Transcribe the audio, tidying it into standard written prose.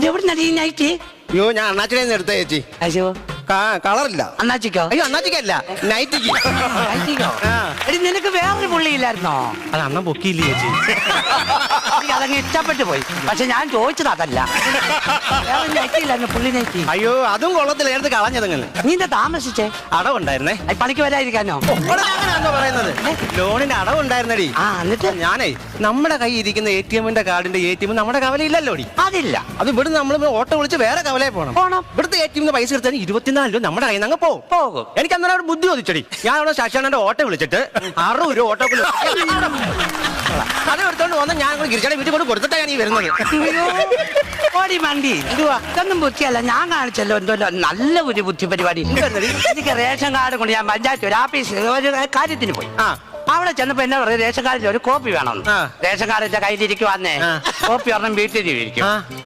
എവിടെ നടിയായിട്ട് അയ്യോ ഞാൻ അണ്ണാച്ചിനെ എടുത്ത ചേച്ചി അയ്യോ കളറില്ല. അണ്ണാച്ചിക്കോ? അയ്യോ അണ്ണാച്ചിക്കല്ല, നൈറ്റിക്ക്. നൈറ്റിക്കോ? എടി നിനക്ക് വേറൊരു പുള്ളിയില്ലായിരുന്നോ? അത് അണ്ണൻ പൊക്കിയില്ലേ ചേച്ചി? എനിക്ക് അതങ്ങ് ഇഷ്ടപ്പെട്ടു പോയി. പക്ഷെ ഞാൻ ചോദിച്ചത് അതല്ല. വേറെ നൈറ്റിയില്ലായിരുന്നു, പുള്ളി നൈറ്റി. അയ്യോ അതും കൊള്ളത്തില്ല, എടുത്ത് കളഞ്ഞതങ്ങനെ. നീ എന്താ താമസിച്ചേ? അടവുണ്ടായിരുന്നേ. പണിക്ക് വരാതിരിക്കാനോ? അങ്ങനെയാണോ പറയുന്നത്? ലോണിന് അടവുണ്ടായിരുന്നടി. എന്നിട്ട് ഞാനേ നമ്മുടെ കൈ ഇരിക്കുന്ന ATM-ന്റെ കാർഡിന്റെ ATM നമ്മുടെ കവലയില്ലല്ലോ. അതില്ല. അത് ഇവിടെ നമ്മൾ ഓട്ടോ വിളിച്ച് വേറെ കവലയിൽ പോകണം. ഇവിടുത്തെ ATM-ന്ന് പൈസ എടുത്താൽ 24 രൂപ നമ്മുടെ കയ്യിൽ നിന്ന് അങ്ങ് പോകും. എനിക്ക് അന്നേരം അവിടെ ബുദ്ധി ചോദിച്ചടി. ഞാൻ അവിടെ ശശാനന്റെ ഓട്ടോ വിളിച്ചിട്ട് 60 രൂപ ഓട്ടോ അത് എടുത്തോണ്ട് വന്ന് ഞാൻ ഗിരിജയുടെ വീട്ടിൽ കൊണ്ട് കൊടുത്തിട്ടാണ് ഞാൻ ഈ വരുന്നത്. ഓടി മണ്ടി ഇതൊന്നും ബുദ്ധിയല്ല, ഞാൻ കാണിച്ചല്ലോ എന്തോ നല്ല ഒരു ബുദ്ധി പരിപാടി. എനിക്ക് റേഷൻ കാർഡ് കൊണ്ട് ഞാൻ പഞ്ചായത്ത് ഒരു ആഫീസിൽ ഒരു കാര്യത്തിന് പോയി. അവിടെ ചെന്നപ്പോ എന്നാ പറയുക, റേഷൻ കാർഡിൽ ഒരു കോപ്പി വേണം. റേഷൻ കാർഡിന്റെ കയ്യിലിരിക്കുവാന്നേ, കോപ്പി ഒരെണ്ണം വീട്ടിൽ ഇരിക്കും.